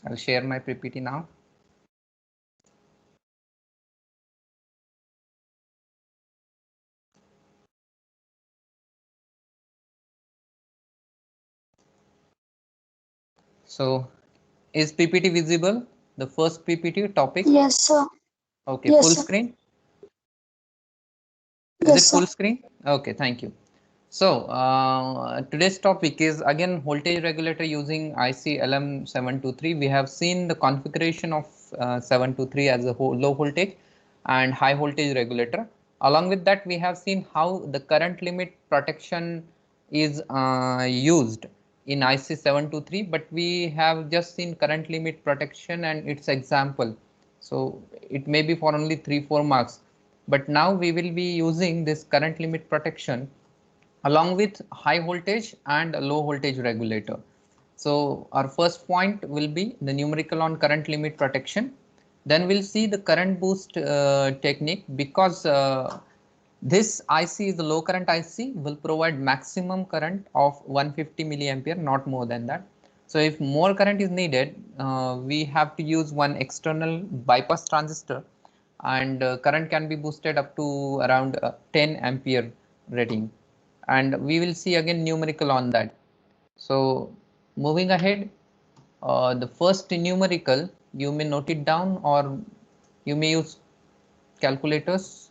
I'll share my PPT now. So is PPT visible? The first PPT topic. Yes, sir. Okay, Yes, full sir. screen. Is Yes, it sir. full screen? Okay, thank you. So today's topic is again voltage regulator using IC LM723. We have seen the configuration of 723 as a low voltage and high voltage regulator. Along with that, we have seen how the current limit protection is used in IC 723, but we have just seen current limit protection and its example. So it may be for only 3-4 marks, but now we will be using this current limit protection along with high voltage and low voltage regulator. So our first point will be the numerical on current limit protection. Then we'll see the current boost technique, because this IC is the low current IC, will provide maximum current of 150 milliampere, not more than that. So if more current is needed, we have to use one external bypass transistor, and current can be boosted up to around 10 ampere rating, and we will see again numerical on that. So moving ahead, the first numerical, you may note it down or you may use calculators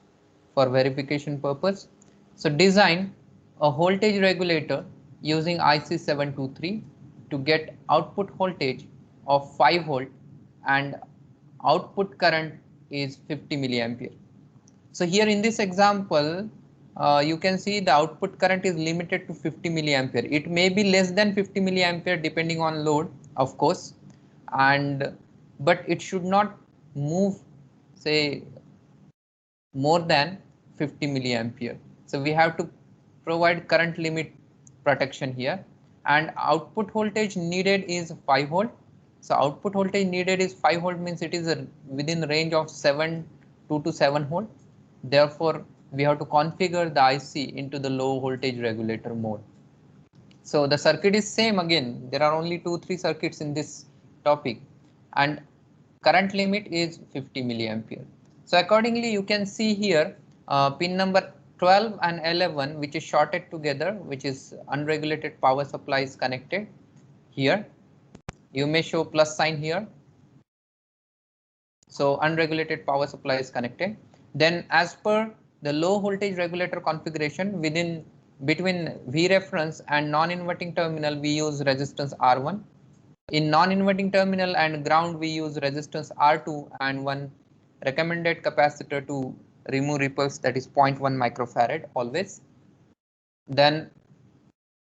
for verification purpose. So design a voltage regulator using IC723 to get output voltage of 5 volt and output current is 50 milliampere. So here in this example, you can see the output current is limited to 50 milliampere. It may be less than 50 milliampere depending on load, of course, and but it should not move, say, more than 50 milliampere. So we have to provide current limit protection here, and output voltage needed is 5 volt. So output voltage needed is 5 volt, means it is within range of 2 to 7 volt. Therefore we have to configure the IC into the low voltage regulator mode. So the circuit is same again. There are only 2-3 circuits in this topic, and current limit is 50 milliampere. So accordingly, you can see here pin number 12 and 11, which is shorted together, which is unregulated power supply, is connected here. You may show plus sign here. So unregulated power supply is connected. Then as per the low voltage regulator configuration, within between V reference and non-inverting terminal, we use resistance R1. In non-inverting terminal and ground, we use resistance R2 and one recommended capacitor to remove ripples, that is zero 0.1 microfarad always. Then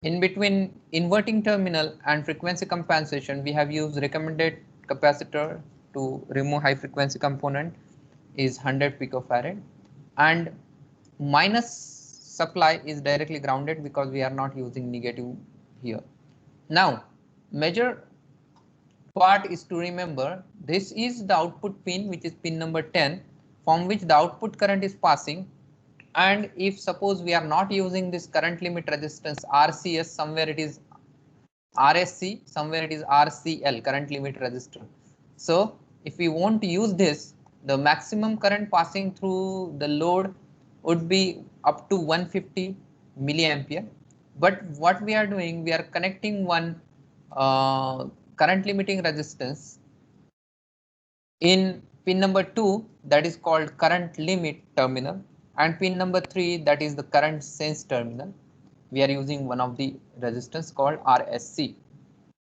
in between inverting terminal and frequency compensation, we have used recommended capacitor to remove high frequency component is 100 picofarad, and minus supply is directly grounded because we are not using negative here. Now major part is to remember, this is the output pin, which is pin number 10, from which the output current is passing. And if suppose we are not using this current limit resistance RCS, somewhere it is RSC, somewhere it is RCL, current limit resistor. So if we want to use this, the maximum current passing through the load would be up to 150 milliampere. But what we are doing, we are connecting one current limiting resistance in pin number 2, that is called current limit terminal, and pin number 3, that is the current sense terminal. We are using one of the resistance called RSC.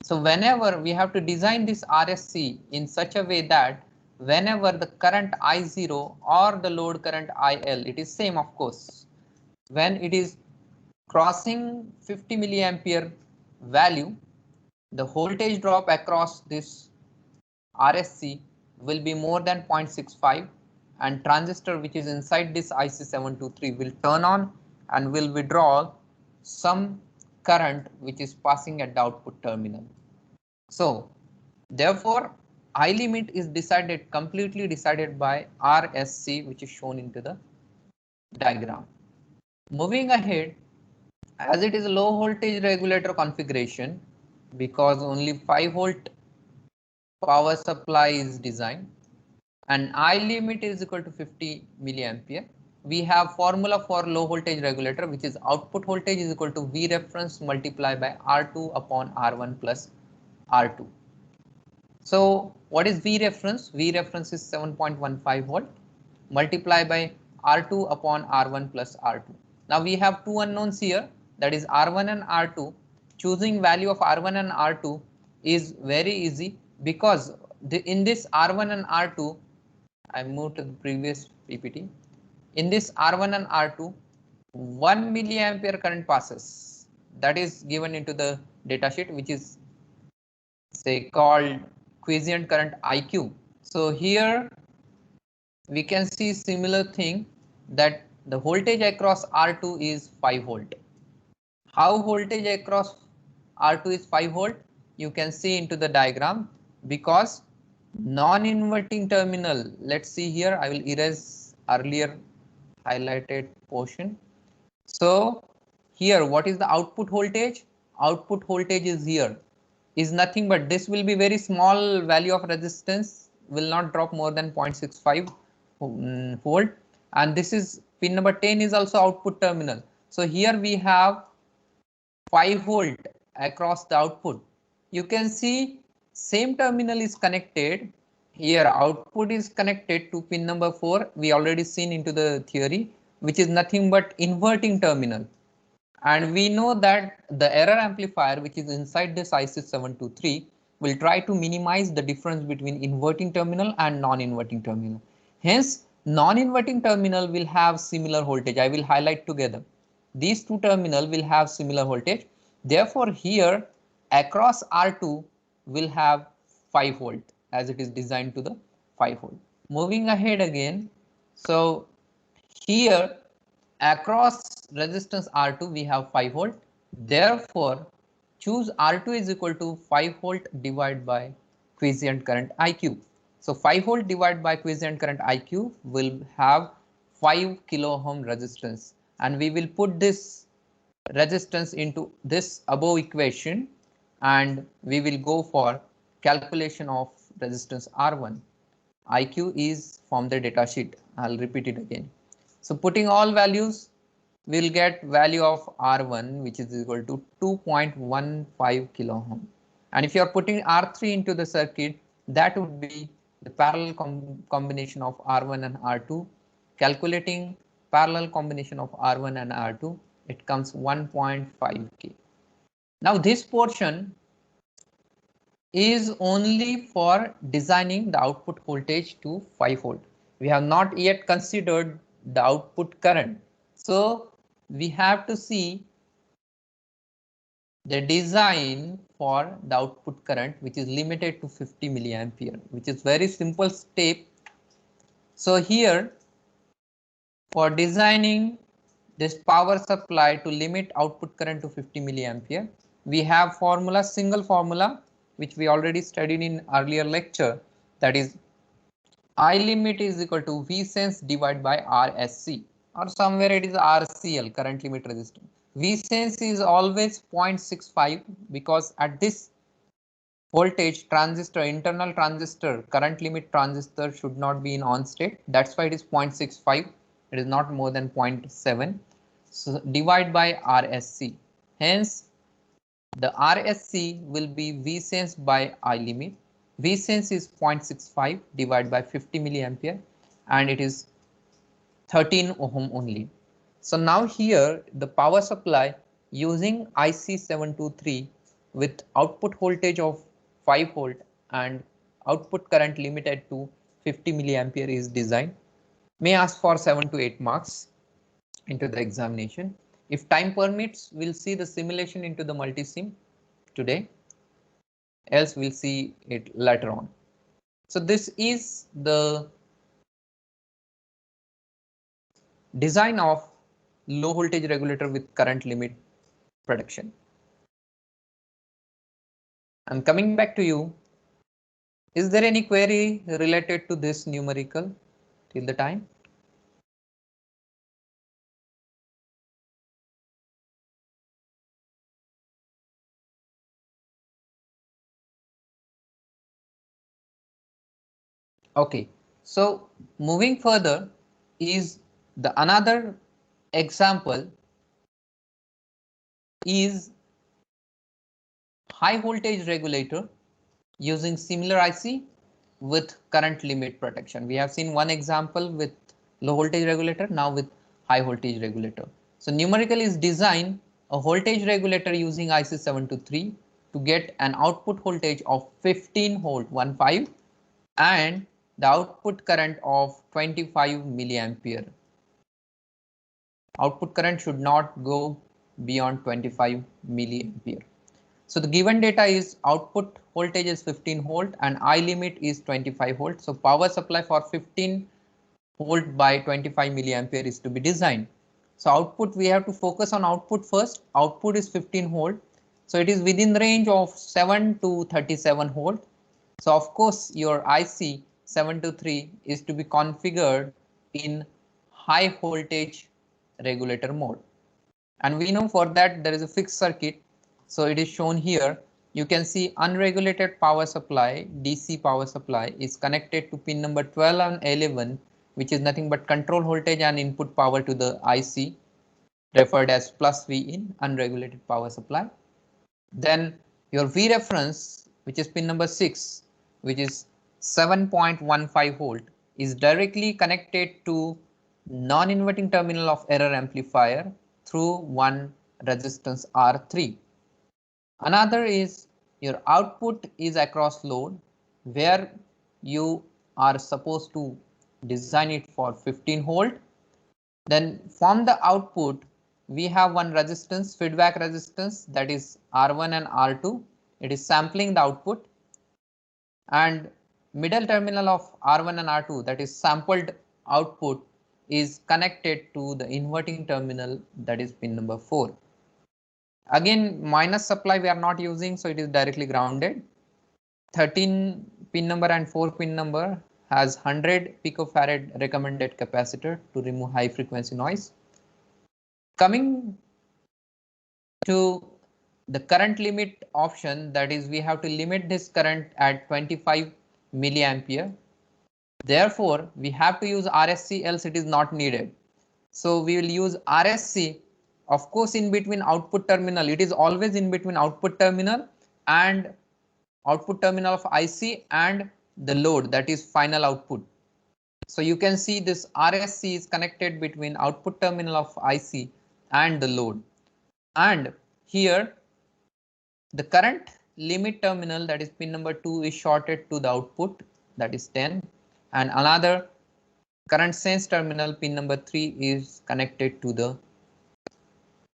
So whenever we have to design this RSC in such a way that whenever the current I0 or the load current IL, it is same of course, when it is crossing 50 milliampere value, the voltage drop across this RSC will be more than 0.65, and transistor which is inside this IC723 will turn on and will withdraw some current which is passing at the output terminal. So therefore I limit is decided, completely decided by RSC, which is shown into the diagram. Moving ahead, as it is a low voltage regulator configuration, because only 5 volt power supply is designed and I limit is equal to 50 milliampere. We have formula for low voltage regulator, which is output voltage is equal to V reference multiplied by R2 upon R1 plus R2. So what is V reference? V reference is 7.15 volt multiplied by R2 upon R1 plus R2. Now we have two unknowns here, that is R1 and R2. Choosing value of R1 and R2 is very easy because in this R1 and R2, I moved to the previous PPT. In this R1 and R2, 1 milliampere current passes. That is given into the data sheet, which is say called quiescent current IQ. So here we can see similar thing, that the voltage across R2 is 5 volt. How voltage across R2 is 5 volt? You can see into the diagram, because non-inverting terminal, let's see here, I will erase earlier highlighted portion. So here, what is the output voltage? Output voltage is here, is nothing but this will be very small value of resistance, will not drop more than 0.65 volt, and this is pin number 10 is also output terminal. So here we have 5 volt across the output. You can see same terminal is connected. Here output is connected to pin number 4. We already seen into the theory, which is nothing but inverting terminal. And we know that the error amplifier, which is inside this IC723, will try to minimize the difference between inverting terminal and non-inverting terminal. Hence, non-inverting terminal will have similar voltage. I will highlight together. These two terminals will have similar voltage. Therefore, here across R2 will have 5 volt as it is designed to the 5 volt. Moving ahead again. So here across resistance R2 we have 5 volt. Therefore, choose R2 is equal to 5 volt divided by quiescent current IQ. So 5 volt divided by quiescent current IQ will have 5 kilo ohm resistance, and we will put this resistance into this above equation and we will go for calculation of resistance R1. IQ is from the data sheet. I'll repeat it again. So putting all values, we'll get value of R1, which is equal to 2.15 kilo ohm. And if you are putting R3 into the circuit, that would be the parallel combination of R1 and R2. Calculating parallel combination of R1 and R2, it comes 1.5 K. Now this portion is only for designing the output voltage to 5 volt. We have not yet considered the output current. So we have to see the design for the output current, which is limited to 50 milliampere, which is very simple step. So here for designing this power supply to limit output current to 50 milliampere, we have formula, single formula, which we already studied in earlier lecture, that is I limit is equal to V sense divided by RSC, or somewhere it is RCL, current limit resistance. V sense is always 0.65 because at this voltage transistor, internal transistor, current limit transistor should not be in on state. That's why it is 0.65. It is not more than 0.7. So divide by RSC. Hence, the RSC will be V sense by I limit. V sense is 0.65 divided by 50 milliampere, and it is 13 ohm only. So now here the power supply using IC723 with output voltage of 5 volt and output current limited to 50 milliampere is designed. May ask for 7 to 8 marks into the examination. If time permits, we'll see the simulation into the multisim today, else we'll see it later on. So this is the design of low voltage regulator with current limit production. I'm coming back to you. Is there any query related to this numerical till the time? Okay, so moving further is the another example is high voltage regulator using similar IC with current limit protection. We have seen one example with low voltage regulator, now with high voltage regulator. So numerical is design a voltage regulator using IC723 to get an output voltage of 15 volt 15 and the output current of 25 milliampere. Output current should not go beyond 25 milliampere. So the given data is output voltage is 15 volt and I limit is 25 volt. So power supply for 15 volt by 25 milliampere is to be designed. So output, we have to focus on output first. Output is 15 volt. So it is within the range of 7 to 37 volt. So of course your IC 723 is to be configured in high voltage regulator mode. And we know for that there is a fixed circuit. So it is shown here. You can see unregulated power supply, DC power supply is connected to pin number 12 and 11, which is nothing but control voltage and input power to the IC, referred as plus V in unregulated power supply. Then your V reference, which is pin number 6, which is 7.15 volt, is directly connected to non-inverting terminal of error amplifier through one resistance R3. Another is your output is across load, where you are supposed to design it for 15 volt. Then from the output, we have one resistance, feedback resistance, that is R1 and R2. It is sampling the output, and middle terminal of R1 and R2, that is sampled output, is connected to the inverting terminal, that is pin number 4. Again, minus supply we are not using, so it is directly grounded. 13 pin number and 4 pin number has 100 picofarad recommended capacitor to remove high frequency noise. Coming to the current limit option, that is we have to limit this current at 25 milliampere. Therefore, we have to use RSC, else it is not needed. So we will use RSC, of course, in between output terminal. It is always in between output terminal and output terminal of IC and the load, that is final output. So you can see this RSC is connected between output terminal of IC and the load. And here the current limit terminal, that is pin number 2, is shorted to the output, that is 10, and another current sense terminal pin number 3 is connected to the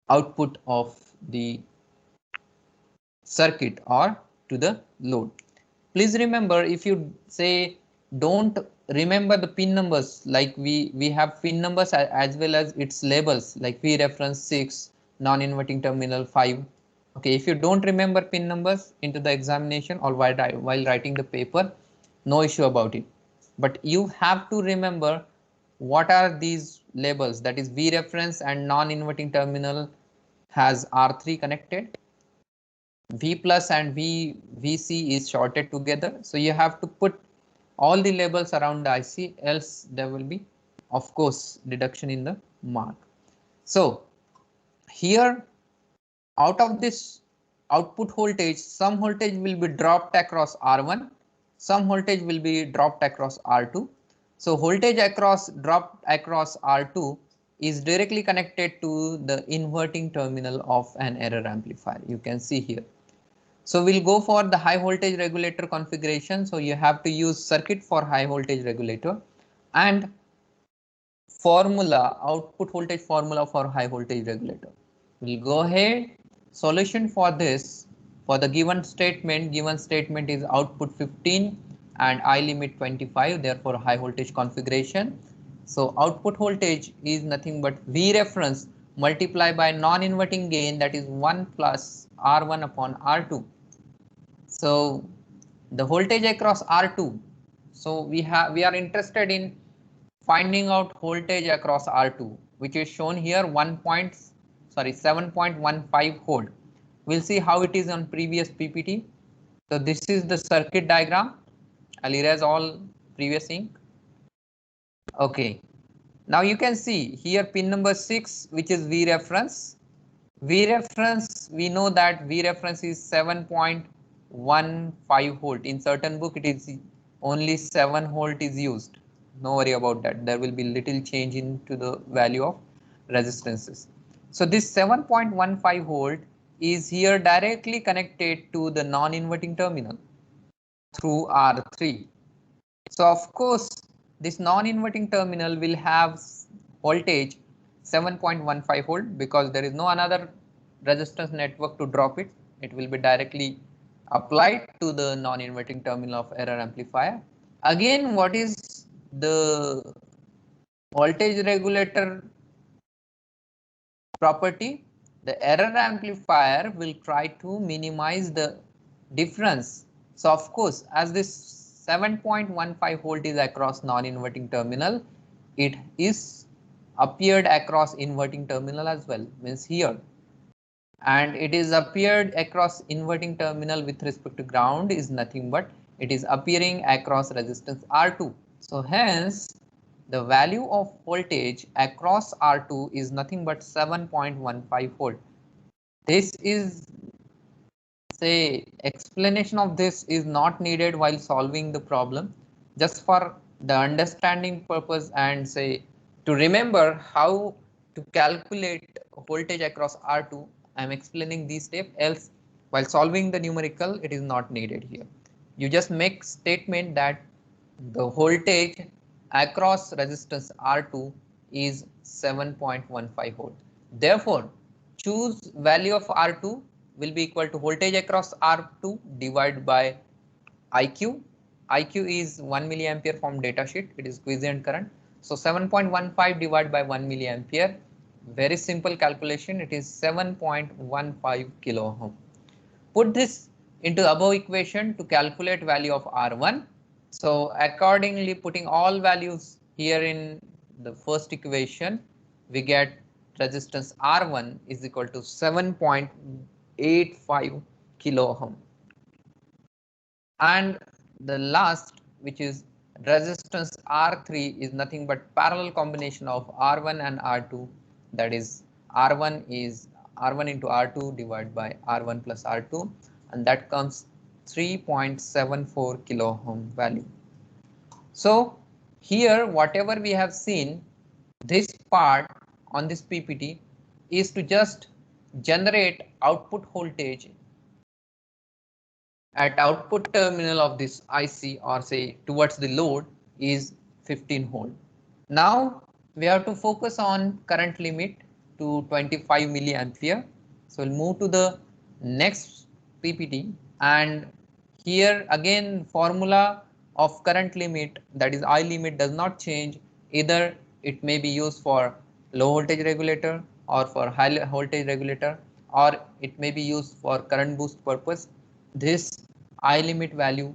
output of the circuit or to the load. Please remember, if you say don't remember the pin numbers, like we have pin numbers as well as its labels, like V reference 6, non-inverting terminal 5. Okay, if you don't remember pin numbers into the examination or while writing the paper, no issue about it. But you have to remember what are these labels, that is V reference and non-inverting terminal has R3 connected. V plus and VC is shorted together. So you have to put all the labels around the IC, else there will be, of course, deduction in the mark. So here, out of this output voltage, some voltage will be dropped across R1, some voltage will be dropped across R2. So voltage dropped across R2 is directly connected to the inverting terminal of an error amplifier. You can see here. So we'll go for the high voltage regulator configuration. So you have to use circuit for high voltage regulator and formula, output voltage formula for high voltage regulator. We'll go ahead. Solution for this, for the given statement is output 15 and I limit 25, therefore high voltage configuration. So output voltage is nothing but V reference multiplied by non-inverting gain, that is 1 plus R1 upon R2. So the voltage across R2. So we are interested in finding out voltage across R2, which is shown here 7.15 volt. We'll see how it is on previous PPT. So this is the circuit diagram. I'll erase all previous ink. Okay. Now you can see here pin number 6, which is V reference. V reference, we know that V reference is 7.15 volt. In certain book, it is only 7 volt is used. No worry about that. There will be little change into the value of resistances. So this 7.15 volt is here directly connected to the non-inverting terminal through R3. So of course, this non-inverting terminal will have voltage 7.15 volt because there is no another resistance network to drop it. It will be directly applied to the non-inverting terminal of error amplifier. Again, what is the voltage regulator property? The error amplifier will try to minimize the difference. So of course, as this 7.15 volt is across non-inverting terminal, it is appeared across inverting terminal as well, means here, and it is appeared across inverting terminal with respect to ground is nothing but it is appearing across resistance R2. So hence the value of voltage across R2 is nothing but 7.15 volt. This is, say, explanation of this is not needed while solving the problem, just for the understanding purpose and say to remember how to calculate voltage across R2. I am explaining these steps, else while solving the numerical it is not needed here. You just make statement that the voltage across resistance R2 is 7.15 volt. Therefore, choose value of R2 will be equal to voltage across R2 divided by IQ. IQ is 1 milliampere from data sheet. It is quiescent current. So 7.15 divided by 1 milliampere. Very simple calculation. It is 7.15 kilo ohm. Put this into above equation to calculate value of R1. So accordingly, putting all values here in the first equation, we get resistance R1 is equal to 7.85 kilo ohm. And the last, which is resistance R3, is nothing but parallel combination of R1 and R2. That is R1 is R1 into R2 divided by R1 plus R2, and that comes 3.74 kilo ohm value. So here whatever we have seen, this part on this PPT is to just generate output voltage at output terminal of this IC, or say towards the load, is 15 volt. Now we have to focus on current limit to 25 milliampere. So we'll move to the next PPT, and here again formula of current limit, that is I limit, does not change. Either it may be used for low voltage regulator or for high voltage regulator, or it may be used for current boost purpose. This I limit value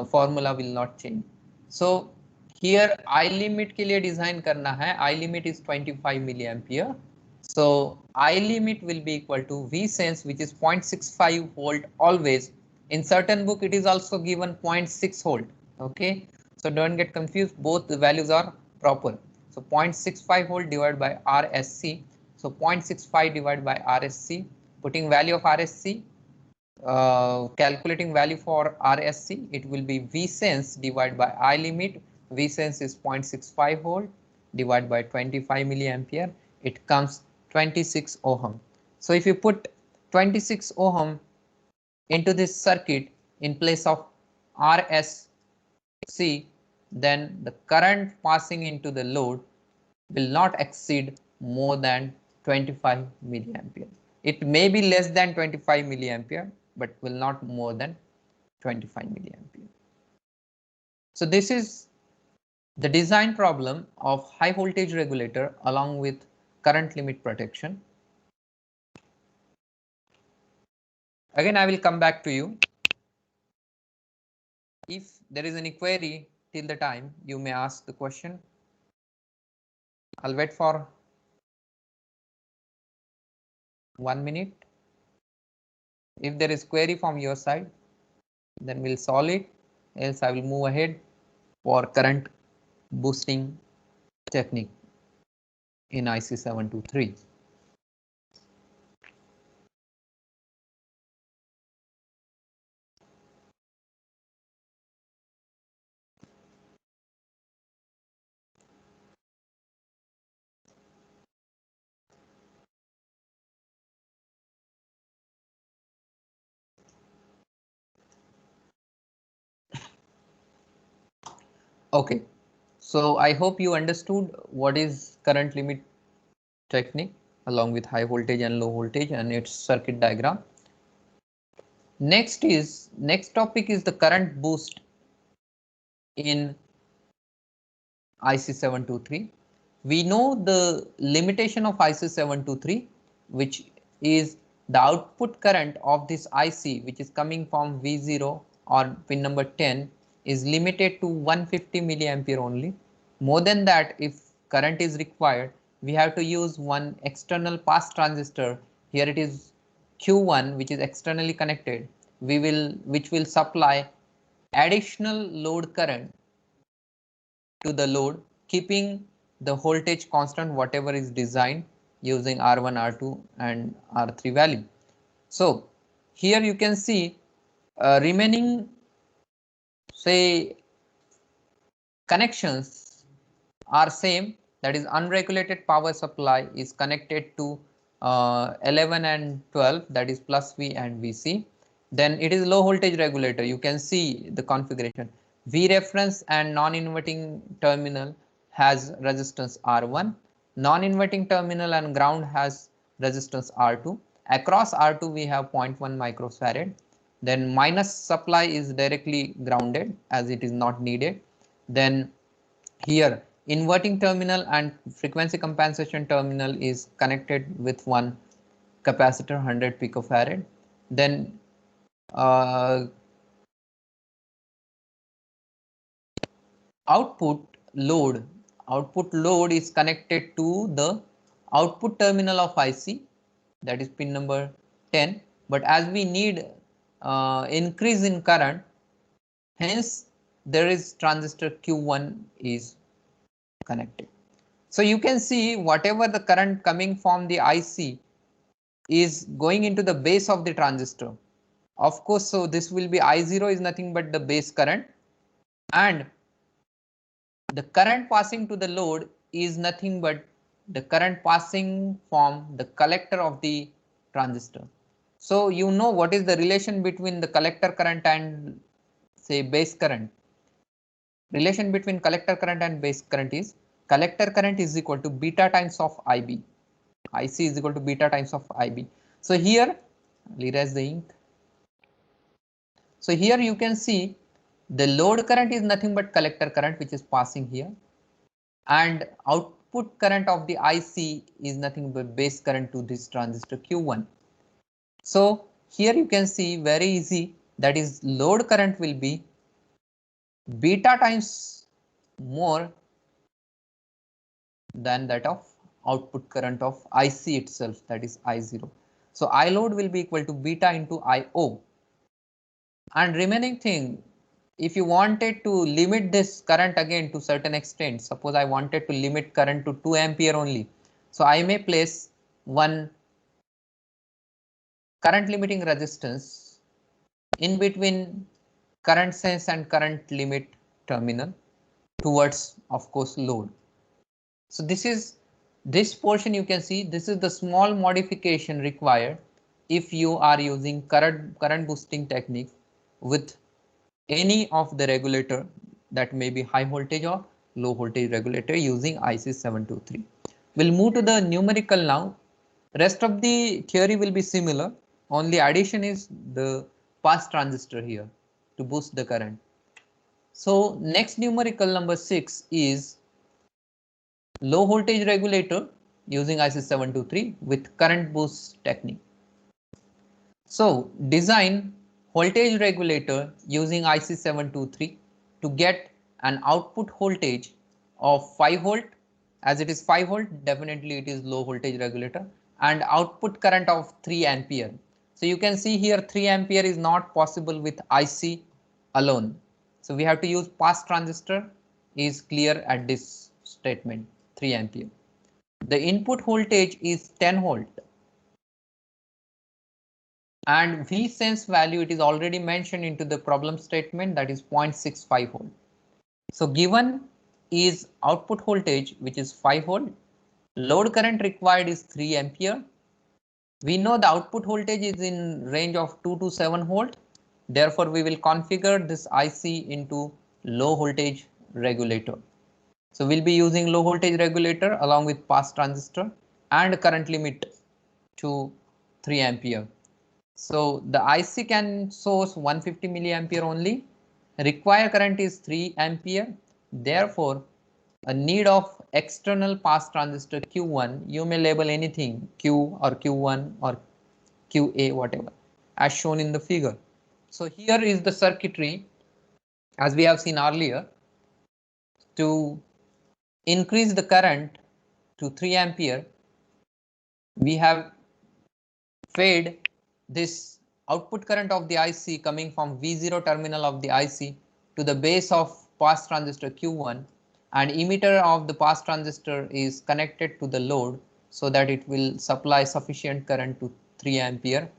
formula will not change. So here I limit के लिए design करना है. I limit is 25 milliampere. So I limit will be equal to V sense, which is 0.65 volt always. In certain book it is also given 0.6 volt. Okay, so don't get confused. Both the values are proper. So 0.65 volt divided by RSC. So 0.65 divided by RSC. Putting value of RSC. Calculating value for RSC, it will be V sense divided by I limit. V sense is 0.65 volt divided by 25 milliampere. It comes 26 ohm. So if you put 26 ohm into this circuit in place of RSC, then the current passing into the load will not exceed more than 25 milliampere. It may be less than 25 milliampere, but will not more than 25 milliampere. So this is the design problem of high voltage regulator along with current limit protection. Again, I will come back to you. If there is any query till the time, you may ask the question. I'll wait for 1 minute. If there is query from your side, then we'll solve it, else I will move ahead for current boosting technique in IC 723. Okay, so I hope you understood what is current limit technique along with high voltage and low voltage and its circuit diagram. Next topic is the current boost in IC 723. We know the limitation of IC 723, which is the output current of this IC, which is coming from V0 or pin number 10, is limited to 150 milliampere only. More than that, if current is required, we have to use one external pass transistor. Here it is Q1, which is externally connected. Which will supply additional load current to the load, keeping the voltage constant whatever is designed using R1, R2 and R3 value. So here you can see remaining say connections are same, that is unregulated power supply is connected to 11 and 12, that is plus V and Vc. Then it is low voltage regulator, you can see the configuration. V reference and non-inverting terminal has resistance R1, non-inverting terminal and ground has resistance R2. Across R2 we have 0.1 microfarad. Then minus supply is directly grounded as it is not needed. Then here inverting terminal and frequency compensation terminal is connected with one capacitor 100 picofarad. Then uh, output load is connected to the output terminal of IC, that is pin number 10. But as we need increase in current, hence there is transistor Q1 is connected. So you can see whatever the current coming from the IC is going into the base of the transistor. Of course, so this will be I0 is nothing but the base current, and the current passing to the load is nothing but the current passing from the collector of the transistor. So you know what is the relation between the collector current and say base current. Relation between collector current and base current is collector current is equal to beta times of IB. IC is equal to beta times of IB. So here, I'll erase the ink. So here you can see the load current is nothing but collector current which is passing here, and output current of the IC is nothing but base current to this transistor Q1. So here you can see very easy, that is load current will be beta times more than that of output current of IC itself, that is I0. So I load will be equal to beta into IO. And remaining thing, if you wanted to limit this current again to certain extent, suppose I wanted to limit current to 2 ampere only. So I may place one current limiting resistance in between current sense and current limit terminal towards, of course, load. So this portion you can see, this is the small modification required if you are using current boosting technique with any of the regulator, that may be high voltage or low voltage regulator using IC 723. We'll move to the numerical now. Rest of the theory will be similar, only addition is the pass transistor here to boost the current. So next numerical number 6 is low voltage regulator using IC 723 with current boost technique. So design voltage regulator using IC 723 to get an output voltage of 5 volt. As it is 5 volt, definitely it is low voltage regulator, and output current of 3 ampere. So you can see here 3 ampere is not possible with IC alone. So we have to use pass transistor is clear at this statement 3 ampere. The input voltage is 10 volt and V sense value it is already mentioned into the problem statement, that is 0.65 volt. So given is output voltage which is 5 volt, load current required is 3 ampere. We know the output voltage is in range of 2 to 7 volt. Therefore, we will configure this IC into low voltage regulator. So we'll be using low voltage regulator along with pass transistor and current limit to 3 ampere. So the IC can source 150 milliampere only. Required current is 3 ampere. Therefore, a need of external pass transistor Q1, you may label anything Q or Q1 or QA, whatever, as shown in the figure. So here is the circuitry as we have seen earlier. To increase the current to 3 ampere, we have fed this output current of the IC coming from V0 terminal of the IC to the base of pass transistor Q1, and emitter of the pass transistor is connected to the load so that it will supply sufficient current to 3 ampere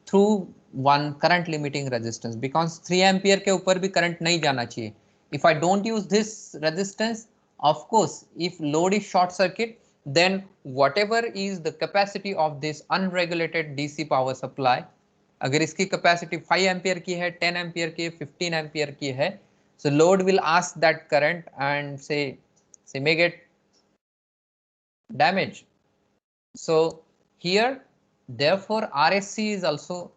through one current limiting resistance, because 3 ampere के ऊपर भी current नहीं जाना चाहिए. If I don't use this resistance, of course, if load is short circuit, then whatever is the capacity of this unregulated DC power supply, अगर इसकी capacity 5 ampere की है, 10 ampere की है, 15 ampere की है, so load will ask that current and say may get damage. So here, therefore, RSC is also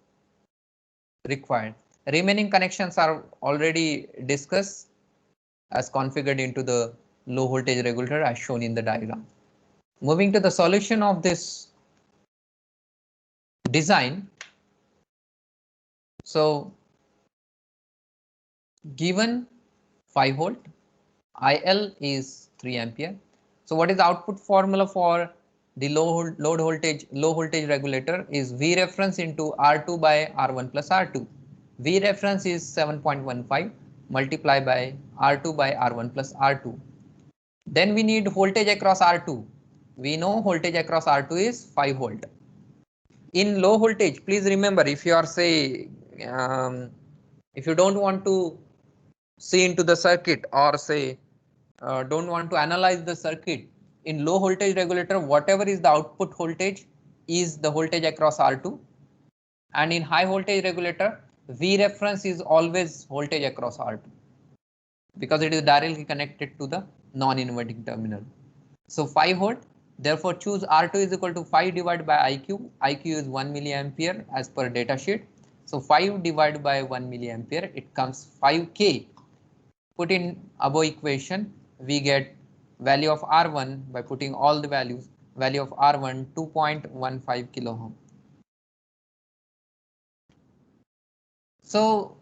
required. Remaining connections are already discussed as configured into the low voltage regulator as shown in the diagram. Moving to the solution of this design. So given 5 volt, IL is 3 ampere. So what is the output formula for the low voltage regulator is V reference into R2 by R1 plus R2. V reference is 7.15 multiplied by R2 by R1 plus R2. Then we need voltage across R2. We know voltage across R2 is 5 volt. In low voltage, please remember, if you are say, if you don't want to see into the circuit or say don't want to analyze the circuit, in low voltage regulator, whatever is the output voltage is the voltage across R2, and in high voltage regulator, V reference is always voltage across R2 because it is directly connected to the non-inverting terminal. So 5 volt, therefore choose R2 is equal to 5 divided by IQ. IQ is 1 milliampere as per data sheet. So 5 divided by 1 milliampere, it comes 5K. Put in above equation, we get value of R1 by putting all the values. Value of R1 2.15 kilo ohm. So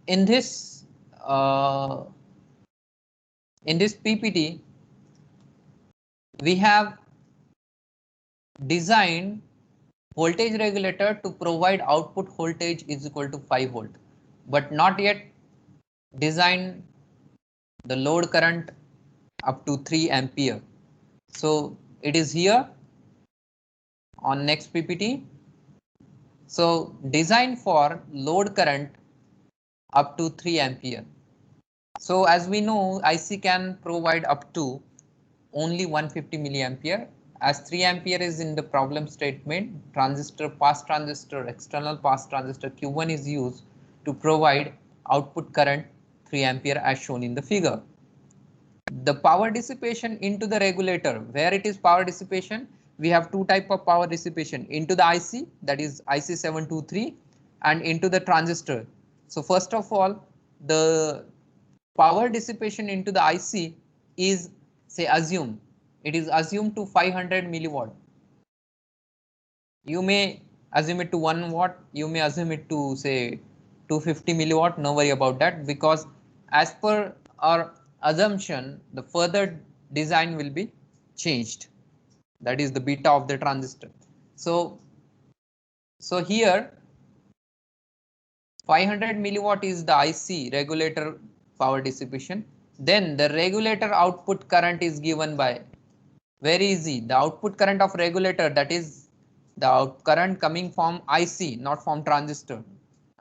in this PPT, we have designed voltage regulator to provide output voltage is equal to 5 volt, but not yet designed the load current up to 3 ampere. So it is here on next PPT. So design for load current up to 3 ampere. So as we know, IC can provide up to only 150 milliampere. As 3 ampere is in the problem statement, pass transistor, external pass transistor Q1 is used to provide output current 3 ampere as shown in the figure. The power dissipation into the regulator, where it is power dissipation, we have two type of power dissipation, into the IC, that is IC723, and into the transistor. So first of all, the power dissipation into the IC is, say, it is assumed to 500 milliwatt. You may assume it to 1 watt, you may assume it to say 250 milliwatt, no worry about that, because as per our assumption, the further design will be changed. That is the beta of the transistor. So here 500 milliwatt is the IC regulator power dissipation. Then the regulator output current is given by, very easy, the output current of regulator, that is the current coming from IC, not from transistor,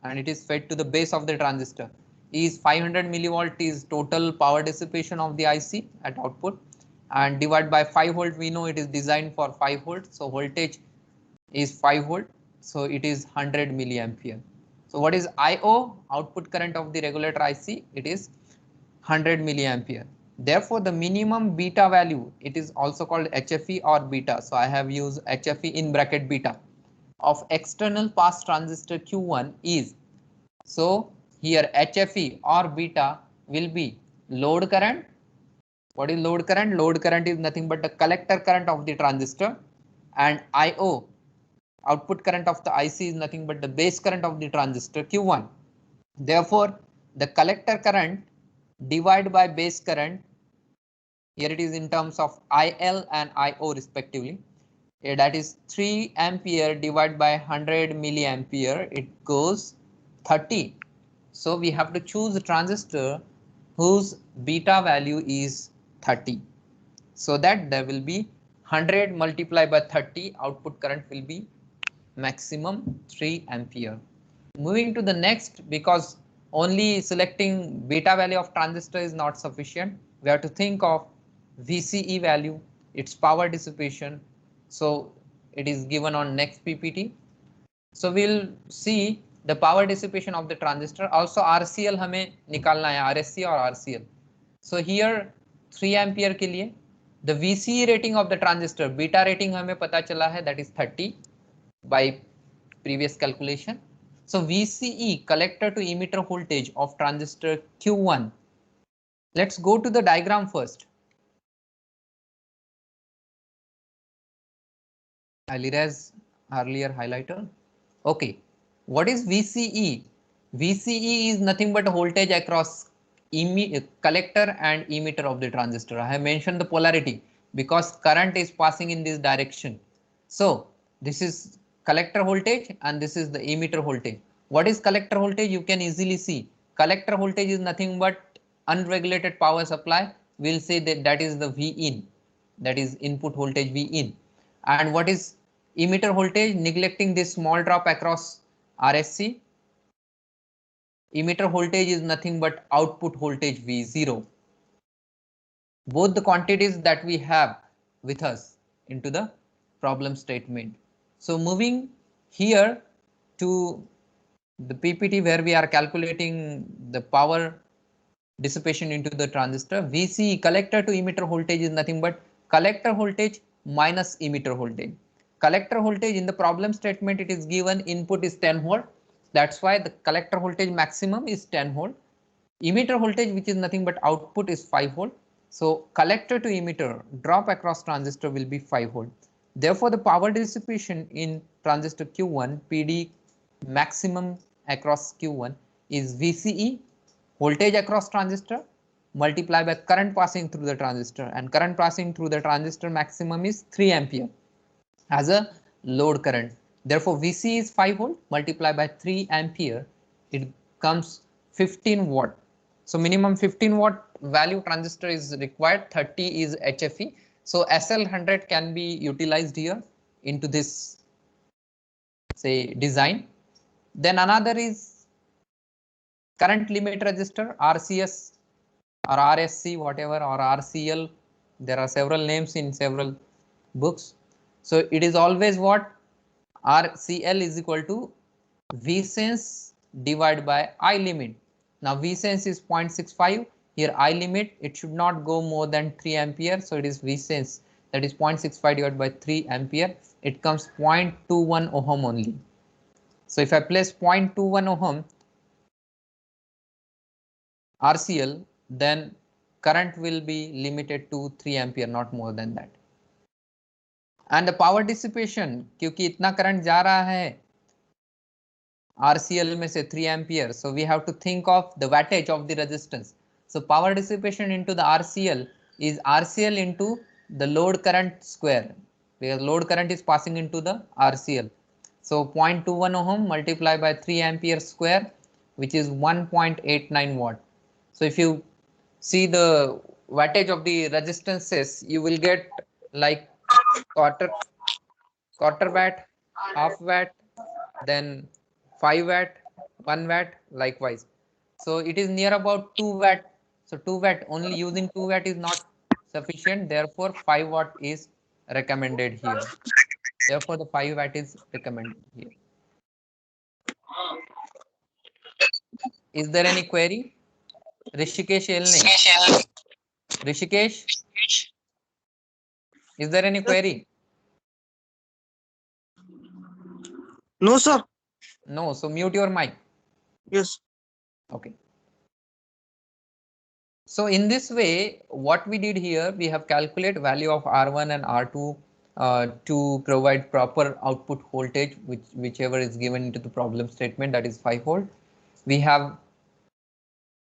and it is fed to the base of the transistor, is 500 millivolt is total power dissipation of the IC at output, and divided by 5 volt. We know it is designed for 5 volt, so voltage is 5 volt, so it is 100 milliampere. So what is IO, output current of the regulator IC? It is 100 milliampere. Therefore, the minimum beta value, it is also called HFE or beta. So I have used HFE in bracket beta of external pass transistor Q1 is, so here HFE or beta will be load current. What is load current? Load current is nothing but the collector current of the transistor, and IO, output current of the IC, is nothing but the base current of the transistor Q1. Therefore, the collector current divided by base current, here it is in terms of IL and IO respectively, that is 3 ampere divided by 100 milliampere, it goes 30. So we have to choose a transistor whose beta value is 30, so that there will be 100 multiplied by 30, output current will be maximum 3 ampere. Moving to the next, because only selecting beta value of transistor is not sufficient, we have to think of VCE value, its power dissipation. So it is given on next PPT. So we'll see the power dissipation of the transistor. Also RCL हमें निकालना है, RSC और RCL. So here 3 ampere के लिए the VCE rating of the transistor, beta rating हमें पता चला है, that is 30 by previous calculation. So VCE, collector to emitter voltage of transistor Q1. Let's go to the diagram first. I'll erase earlier highlighter. Okay, what is VCE? VCE is nothing but voltage across collector and emitter of the transistor. I have mentioned the polarity because current is passing in this direction. So this is collector voltage and this is the emitter voltage. What is collector voltage? You can easily see. Collector voltage is nothing but unregulated power supply. We'll say that that is the V in, that is input voltage V in. And what is emitter voltage? Neglecting this small drop across RSC. Emitter voltage is nothing but output voltage V0. Both the quantities that we have with us into the problem statement. So moving here to the PPT where we are calculating the power dissipation into the transistor, VC, collector to emitter voltage, is nothing but collector voltage minus emitter voltage. Collector voltage in the problem statement, it is given input is 10 volt. That's why the collector voltage maximum is 10 volt. Emitter voltage, which is nothing but output, is 5 volt. So collector to emitter drop across transistor will be 5 volt. Therefore, the power dissipation in transistor Q1, PD maximum across Q1, is VCE, voltage across transistor, multiplied by current passing through the transistor, and current passing through the transistor maximum is 3 ampere as a load current. Therefore, VC is 5 volt multiplied by 3 ampere, it comes 15 watt. So minimum 15 watt value transistor is required, 30 is HFE. So SL100 can be utilized here into this, say, design. Then another is current limit resistor, RCS or RSC, whatever, or RCL. There are several names in several books. So it is always what? RCL is equal to Vsense divided by I limit. Now Vsense is 0.65. Here I limit, it should not go more than 3 ampere. So it is Vsense, that is 0.65 divided by 3 ampere. It comes 0.21 ohm only. So if I place 0.21 ohm RCL, then current will be limited to 3 ampere, not more than that. And the power dissipation, क्योंकि इतना current जा रहा है RCL में से 3 ampere, so we have to think of the wattage of the resistance. So power dissipation into the RCL is RCL into the load current square, because load current is passing into the RCL. So 0.21 ohm multiplied by 3 ampere square, which is 1.89 watt. So if you see the wattage of the resistances, you will get like quarter watt, half watt, then 5 watt, 1 watt, likewise. So it is near about 2 watt. So 2 watt, only using 2 watt is not sufficient. Therefore 5 watt is recommended here. Therefore the 5 watt is recommended here. Is there any query? Rishikesh Elne. Rishikesh, is there any query? No, sir. No. So mute your mic. Yes. Okay. So in this way, what we did here, we have calculated value of R1 and R2 to provide proper output voltage, whichever is given into the problem statement, that is 5 volt. We have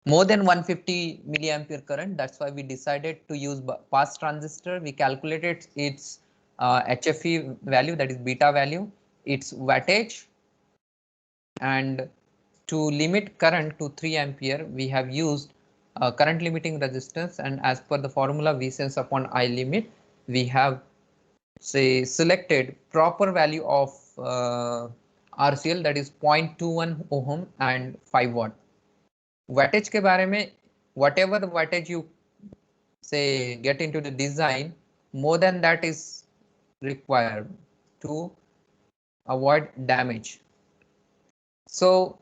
more than 150 milliampere current. That's why we decided to use pass transistor. We calculated its HFE value, that is beta value, its wattage, and to limit current to 3 ampere, we have used current limiting resistance, and as per the formula V sense upon I limit, we have selected proper value of RCL, that is 0.21 ohm and 5 watt. Wattage के बारे में, whatever the wattage you say get into the design, more than that is required to avoid damage. So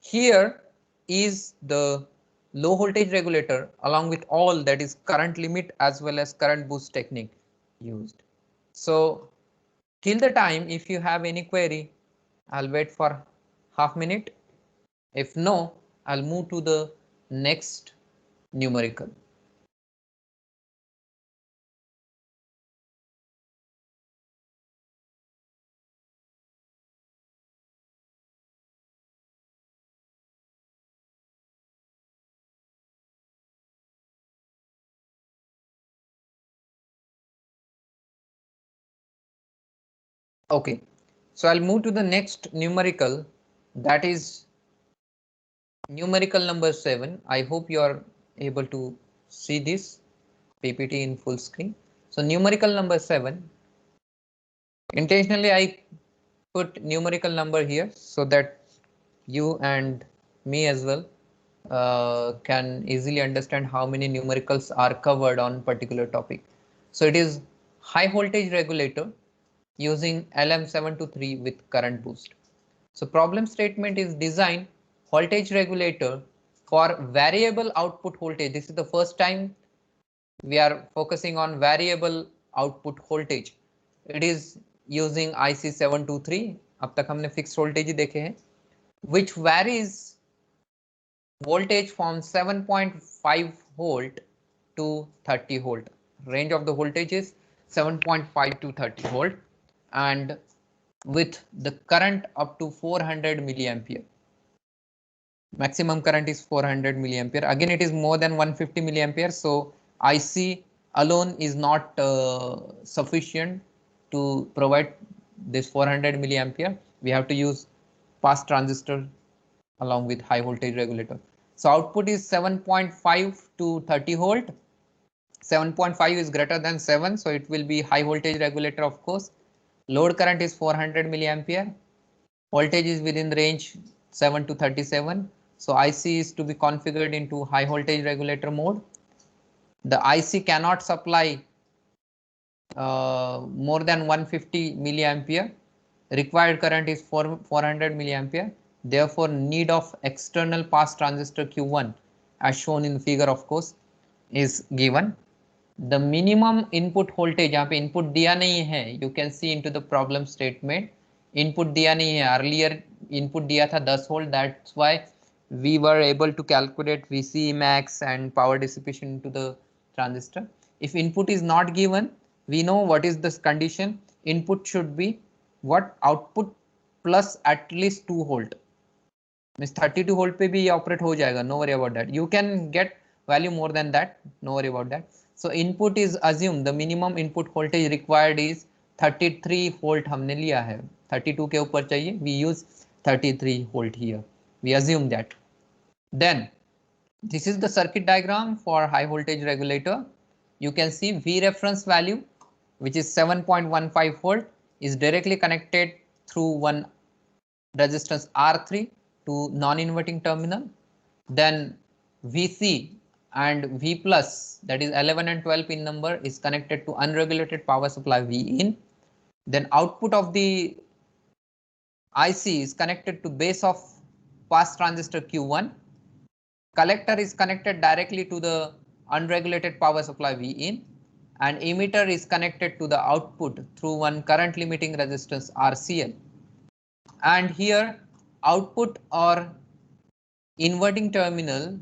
here is the low voltage regulator along with all, that is current limit as well as current boost technique used. So till the time, if you have any query, I'll wait for half minute. If no, I'll move to the next numerical. Okay, so I'll move to the next numerical, that is numerical number 7. I hope you are able to see this PPT in full screen. So numerical number 7. Intentionally, I put numerical number here so that you and me as well can easily understand how many numericals are covered on particular topic. So it is high voltage regulator using LM723 with current boost. So problem statement is design voltage regulator for variable output voltage. This is the first time we are focusing on variable output voltage. It is using IC723. अब तक हमने fixed voltage ही देखे हैं, which varies voltage from 7.5 volt to 30 volt. Range of the voltage is 7.5 to 30 volt, and with the current up to 400 milliampere. Maximum current is 400 milliampere. Again, it is more than 150 milliampere. So IC alone is not sufficient to provide this 400 milliampere. We have to use pass transistor along with high voltage regulator. So output is 7.5 to 30 volt. 7.5 is greater than 7, so it will be high voltage regulator, of course. Load current is 400 milliampere. Voltage is within the range 7 to 37. So IC is to be configured into high voltage regulator mode. The IC cannot supply more than 150 milliampere. Required current is 400 milliampere. Therefore, need of external pass transistor Q1, as shown in the figure, of course, is given. The minimum input voltage, यहाँ पे input दिया नहीं है, you can see into the problem statement. Input दिया नहीं है, earlier input दिया था 10 volt. That's why we were able to calculate VC max and power dissipation into the transistor. If input is not given, we know what is this condition. Input should be what? Output plus at least 2 volt. Means 32 volt पे भी operate हो जाएगा. No worry about that. You can get value more than that. No worry about that. So input is assumed, the minimum input voltage required is 33 volt हमने लिया है. 32 के ऊपर चाहिए. We use 33 volt here. We assume that. Then This is the circuit diagram for high voltage regulator. You can see V reference value, which is 7.15 volt, is directly connected through one resistance R3 to non-inverting terminal. Then Vc and V plus, that is 11 and 12 pin number, is connected to unregulated power supply V in. Then output of the IC is connected to base of pass transistor Q1. Collector is connected directly to the unregulated power supply V in, and emitter is connected to the output through one current limiting resistance RCL. And here output or inverting terminal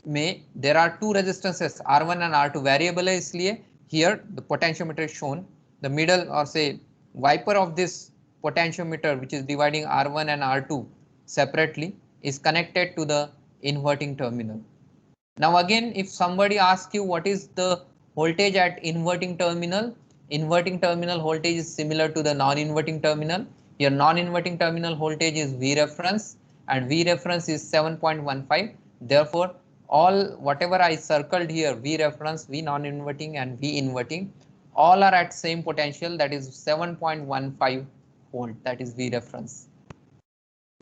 में there are two resistances R1 and R2 variable है, इसलिए here the potentiometer is shown. The middle or say wiper of this potentiometer, which is dividing R1 and R2 separately, is connected to the inverting terminal. Now again, if somebody asks you what is the voltage at inverting terminal voltage is similar to the non-inverting terminal. Your non-inverting terminal voltage is V reference, and V reference is 7.15. Therefore, all whatever I circled here, V reference, V non-inverting and V inverting, all are at same potential, that is 7.15 volt, that is V reference.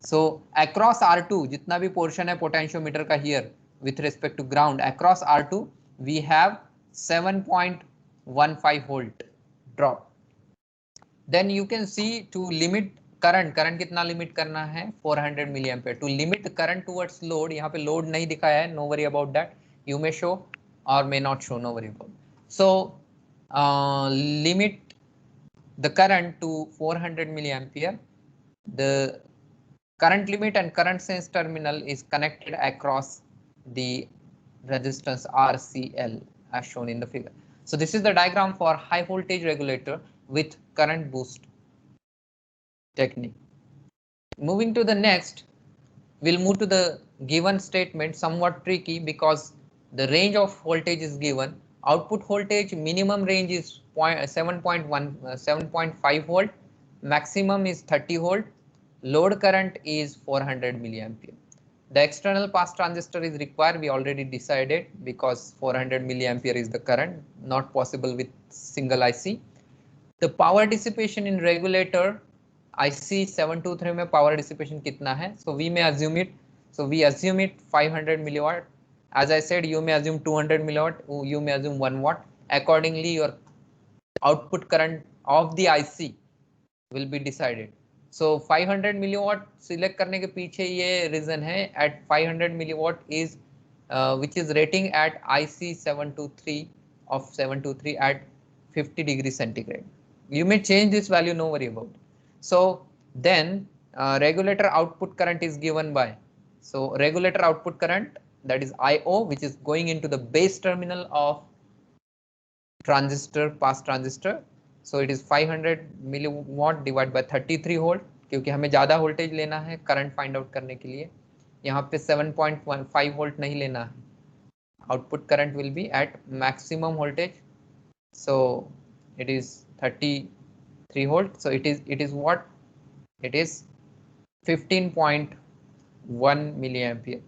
So across R2 जितना भी portion है potentiometer का here with respect to ground, across R2 we have 7.15 volt drop. Then you can see to limit current कितना limit करना है 400 milliampere. To limit the current towards load, यहाँ पे load नहीं दिखाया है, no worry about that. You may show or may not show, no worry about it. So limit the current to 400 milliampere. The current limit and current sense terminal is connected across the resistance RCL as shown in the figure. So this is the diagram for high voltage regulator with current boost technique. Moving to the next, we'll move to the given statement, somewhat tricky because the range of voltage is given. Output voltage minimum range is 7.5 volt, maximum is 30 volt, load current is 400 milliampere. The external pass transistor is required, we already decided, because 400 milliampere is the current, not possible with single IC. The power dissipation in regulator IC 723 में power dissipation कितना है? So we may assume it. So we assume it 500 milliwatt. As I said, you may assume 200 milliwatt, you may assume 1 watt. Accordingly, your output current of the IC will be decided. So 500 milliwatt select करने के पीछे ये reason है. At 500 milliwatt is which is rating at IC 723 of 723 at 50 degrees centigrade. You may change this value, no worry about it. So then regulator output current is given by, so regulator output current, that is IO, which is going into the base terminal of transistor, pass transistor. So it is 500 milliwatt divided by 33 volt, क्योंकि हमें ज़्यादा voltage लेना है current find out करने के लिए. यहाँ पे 7.15 volt नहीं लेना है. Output current will be at maximum voltage. So it is 33 volt. So it is what? It is 15.1 milliampere.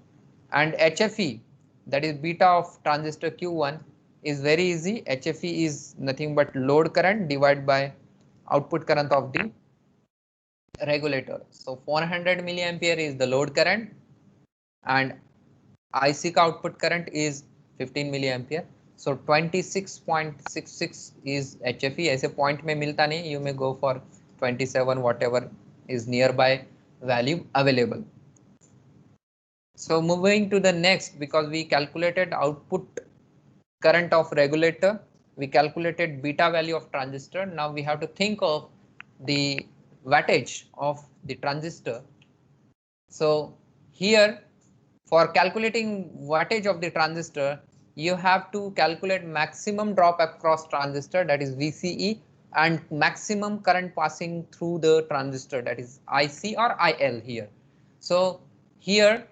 And HFE, that is beta of transistor Q1, is very easy. HFE is nothing but load current divided by output current of the regulator. So 400 milliampere is the load current and IC का output current is 15 milliampere. So 26.66 is HFE. ऐसे point में मिलता नहीं, you may go for 27, whatever is nearby value available. So moving to the next, because we calculated output current of regulator, we calculated beta value of transistor. Now we have to think of the wattage of the transistor. So here, for calculating wattage of the transistor, you have to calculate maximum drop across transistor, that is VCE, and maximum current passing through the transistor, that is IC or IL here. So here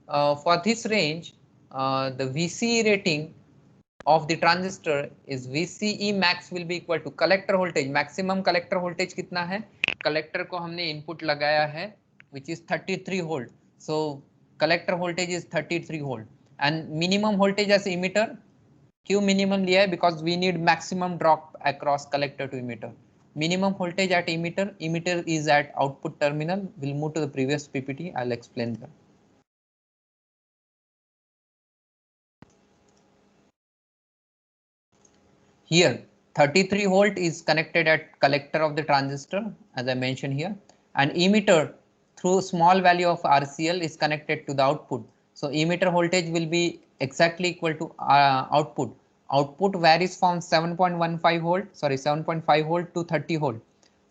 for this range, the VCE rating of the transistor is VCE max will be equal to collector voltage. Maximum collector voltage कितना है? Collector को हमने input लगाया है, which is 33 volt. So collector voltage is 33 volt, and minimum voltage as emitter, Q minimum लिया है because we need maximum drop across collector to emitter. Minimum voltage at emitter, emitter is at output terminal. We'll move to the previous PPT. I'll explain that. Here, 33 volt is connected at collector of the transistor, as I mentioned here, and emitter through small value of RCL is connected to the output. So emitter voltage will be exactly equal to output. Output varies from 7.15 volt, sorry 7.5 volt to 30 volt.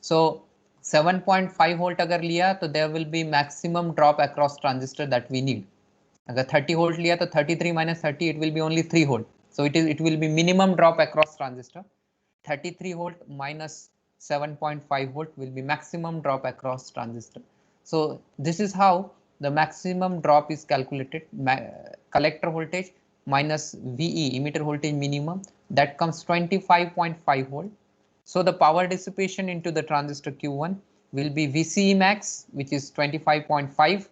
So 7.5 volt अगर लिया तो there will be maximum drop across transistor that we need. अगर 30 volt लिया तो 33 minus 30 it will be only 3 volt. So it will be minimum drop across transistor. 33 volt minus 7.5 volt will be maximum drop across transistor. So this is how the maximum drop is calculated. Collector voltage minus VE, emitter voltage minimum, that comes 25.5 volt. So the power dissipation into the transistor Q1 will be VCE max, which is 25.5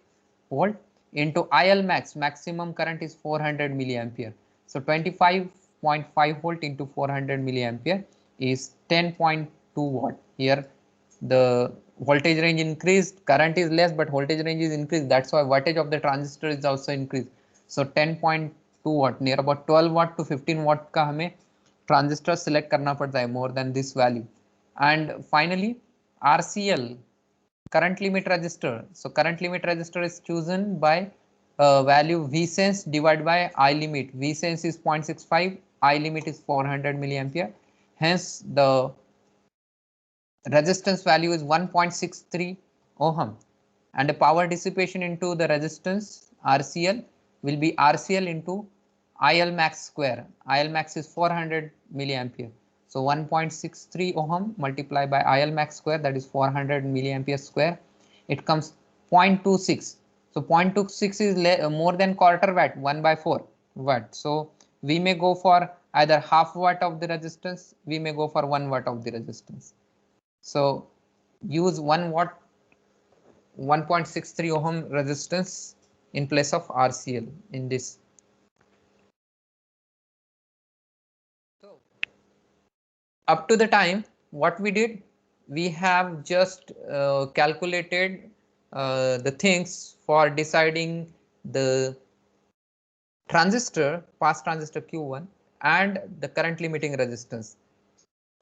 volt, into IL max, maximum current is 400 milliampere. So 25.5 volt into 400 milliampere is 10.2 watt. Here the voltage range increased, current is less, but voltage range is increased. That's why wattage of the transistor is also increased. So 10.2 watt, near about 12 watt to 15 watt का हमें transistor select करना पड़ता है, more than this value. And finally RCL, current limit resistor. So current limit resistor is chosen by value Vsense divided by I limit. Vsense is 0.65, I limit is 400 milliampere. Hence the resistance value is 1.63 ohm, and the power dissipation into the resistance RCL will be RCL into IL max square. IL max is 400 milliampere. So 1.63 ohm multiplied by IL max square, that is 400 milliampere square. It comes 0.26. So 0.26 is more than quarter watt, 1 by 4 watt. So we may go for either half watt of the resistance, we may go for 1 watt of the resistance. So use 1 watt, 1.63 ohm resistance in place of RCL in this. So up to the time, what we did, we have just calculated the things for deciding the transistor, pass transistor Q1 and the current limiting resistance.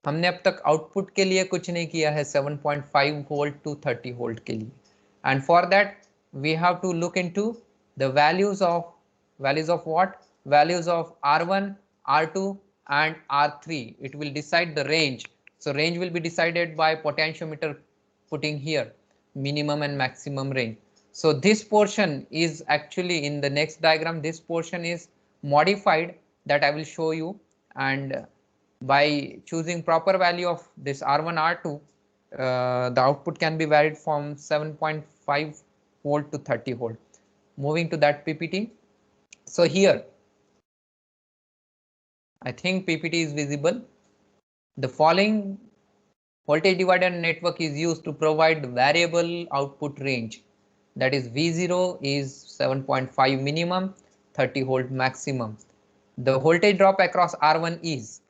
हमने अब तक output के लिए कुछ नहीं किया है 7.5 volt to 30 volt के लिए, and for that we have to look into the values of what, values of R1, R2 and R3. It will decide the range. So range will be decided by potentiometer putting here minimum and maximum range. So this portion is actually in the next diagram, this portion is modified, that I will show you, and by choosing proper value of this R1, R2, the output can be varied from 7.5 volt to 30 volt. Moving to that PPT. So here, I think PPT is visible. The following voltage divider network is used to provide variable output range. That is V0 is 7.5 minimum, 30 volt maximum. The voltage drop across R1 is,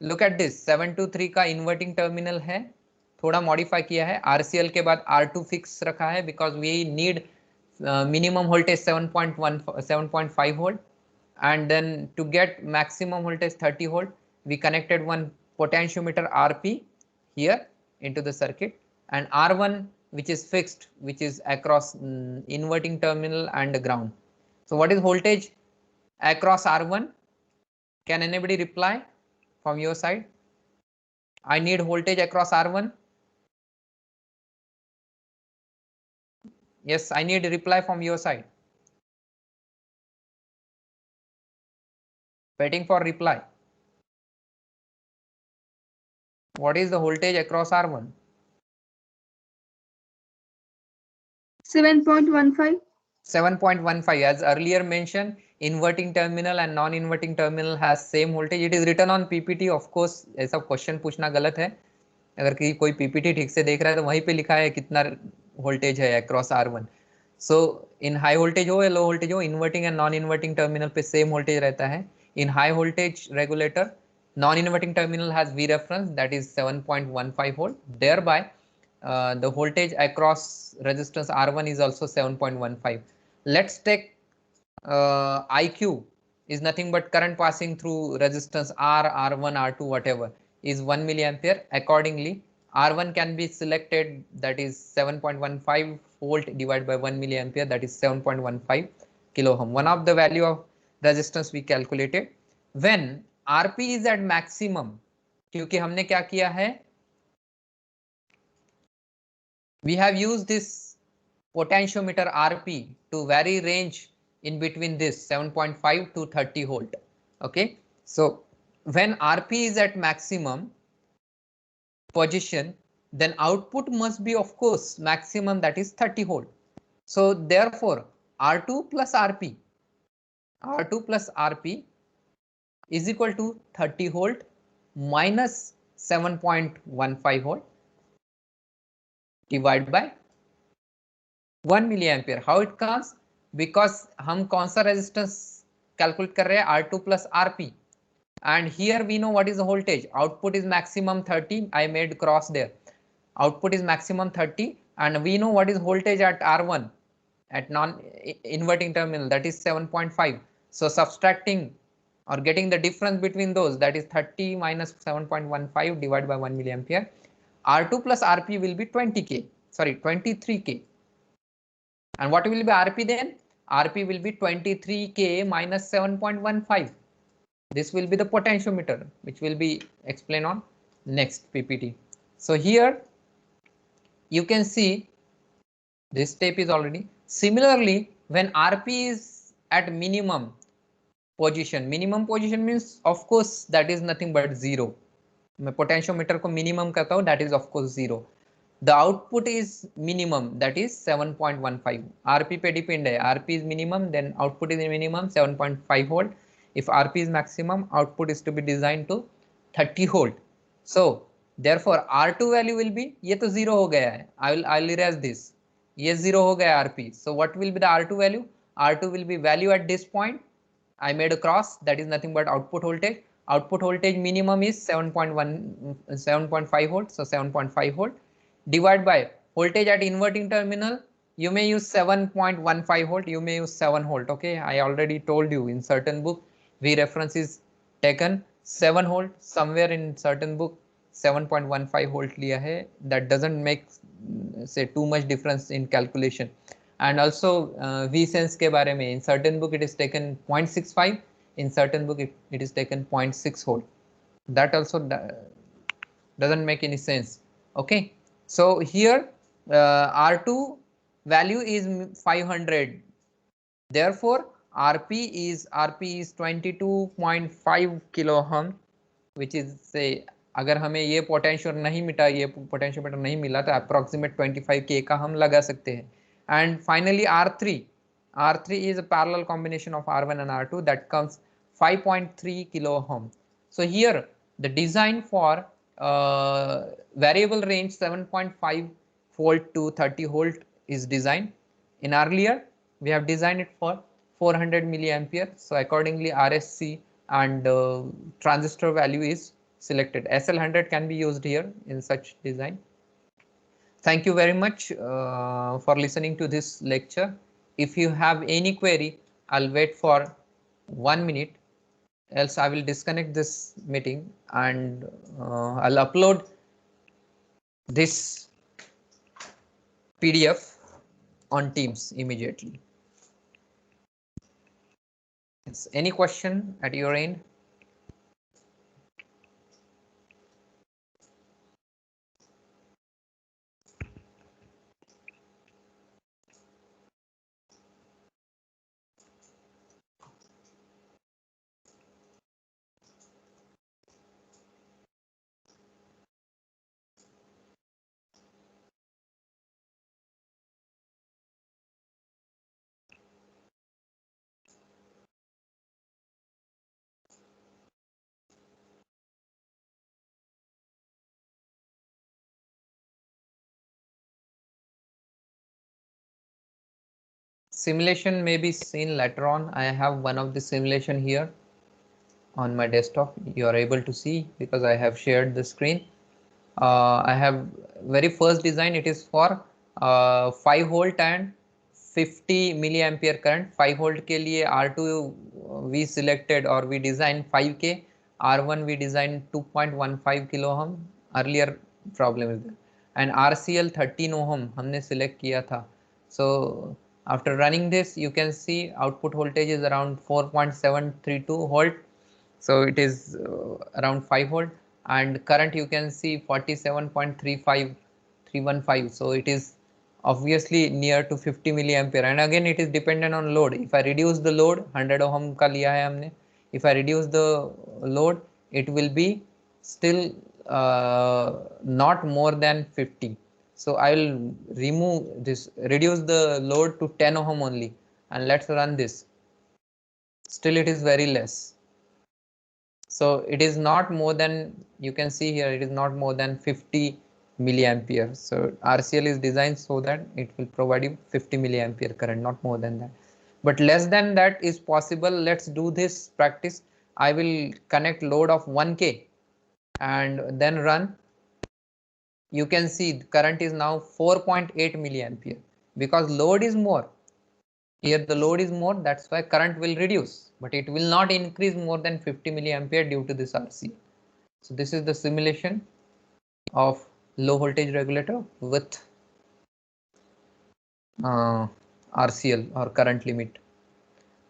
look at this, 723 का inverting terminal है, थोड़ा modify किया है, RCL के बाद R2 fix रखा है because we need minimum voltage 7.5 volt, and then to get maximum voltage 30 volt, we connected one potentiometer RP here into the circuit, and R1 which is fixed, which is across inverting terminal and ground. So what is voltage across R1? Can anybody reply from your side? I need voltage across R1. Yes, I need a reply from your side. Waiting for reply. What is the voltage across R1? 7.15. 7.15. As earlier mentioned, inverting terminal and non-inverting terminal has same voltage. It is written on PPT. Of course, ऐसा question पूछना गलत है. अगर कोई PPT ठीक से देख रहा है तो वहीं पे लिखा है कितना वोल्टेज है across R1. सो इन हाई वोल्टेज हो या लो वोल्टेज हो, inverting and non inverting terminal पे सेम वोल्टेज रहता है. इन high voltage regulator, non inverting terminal has V reference, that is 7.15 volt. Thereby, the voltage across resistance R1 is also 7.15. Let's take IQ is nothing but current passing through resistance R1, R2, whatever is 1 milliampere. Accordingly, R1 can be selected, that is 7.15 volt divided by 1 milliampere, that is 7.15 kilo ohm. One of the value of resistance we calculated. When RP is at maximum, क्योंकि हमने क्या किया है, we have used this potentiometer RP to vary range in between this 7.5 to 30 volt. Okay, so when RP is at maximum position, then output must be of course maximum, that is 30 volt. So therefore R2 plus RP is equal to 30 volt minus 7.15 volt divided by 1 milliampere. How it comes? Because हम कौन सा resistance calculate कर रहे हैं, R2 plus RP, and here we know what is the voltage. Output is maximum 30. I made cross there. Output is maximum 30, and we know what is voltage at R1 at non-inverting terminal, that is 7.5. So subtracting or getting the difference between those, that is 30 minus 7.15 divided by 1 milliampere. R2 plus RP will be 20K, sorry 23K. And what will be RP then? RP will be 23K minus 7.15. This will be the potentiometer, which will be explained on next PPT. So here you can see this step is already. Similarly, when RP is at minimum position means of course that is nothing but 0. मैं potentiometer को minimum करता हूँ, that is of course 0. The output is minimum, that is 7.15. RP पे depend है. RP is minimum, then output is minimum 7.5 volt. If RP is maximum, output is to be designed to 30 volt. So therefore R2 value will be, ये तो 0 हो गया है. I'll erase this. ये 0 हो गया RP. So what will be the R2 value? R2 will be value at this point. I made a cross, that is nothing but output voltage. Output voltage minimum is 7.5 volt, so 7.5 volt. Divide by voltage at inverting terminal, you may use 7.15 volt, you may use 7 volt. Okay, I already told you in certain book V reference is taken 7 volt, somewhere in certain book 7.15 volt liya hai. That doesn't make say too much difference in calculation. And also V sense के बारे में, in certain book it is taken 0.65, in certain book it is taken 0.6 volt. That also doesn't make any sense. Okay, so here R2 value is 500. Therefore RP is 22.5 kilo ohm, which is say अगर हमें ये potential नहीं मिटा, ये potentiometer नहीं मिला, तो approximate 25K का हम लगा सकते हैं. And finally R3 is a parallel combination of R1 and R2, that comes 5.3 kilo ohm. So here the design for variable range 7.5 volt to 30 volt is designed. In earlier we have designed it for 400 milliampere. So accordingly RSC and transistor value is selected. SL100 can be used here in such design. Thank you very much for listening to this lecture. If you have any query, I'll wait for 1 minute, else I will disconnect this meeting and I'll upload this PDF on Teams immediately. Yes. Any question at your end? simulation may be seen later on. I have one of the simulation here on my desktop. You are able to see because I have shared the screen. I have very first design. It is for 5 volt and 50 milliampere current. 5 volt के लिए R2 we selected or we designed 5K. R1 we designed 2.15 kilo ohm. Earlier problem is there. And RCL 13 ohm हमने select किया था. So after running this, you can see output voltage is around 4.732 volt. So it is around 5 volt, and current you can see 47.35315. So it is obviously near to 50 milliampere, and again it is dependent on load. If I reduce the load, 100 ohm का लिया है हमने. If I reduce the load, it will be still not more than 50. So I will remove this, reduce the load to 10 ohm only, and let's run this. Still it is very less. So it is not more than, you can see here, it is not more than 50 milliampere. So RCL is designed so that it will provide you 50 milliampere current, not more than that. But less than that is possible. Let's do this practice. I will connect load of 1K and then run. You can see the current is now 4.8 milliampere because load is more. Here the load is more, that's why current will reduce, but it will not increase more than 50 milliampere due to this RC. So this is the simulation of low voltage regulator with RCL or current limit.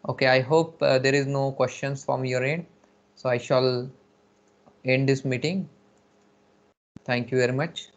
Okay, I hope there is no questions from your end. So I shall end this meeting. Thank you very much.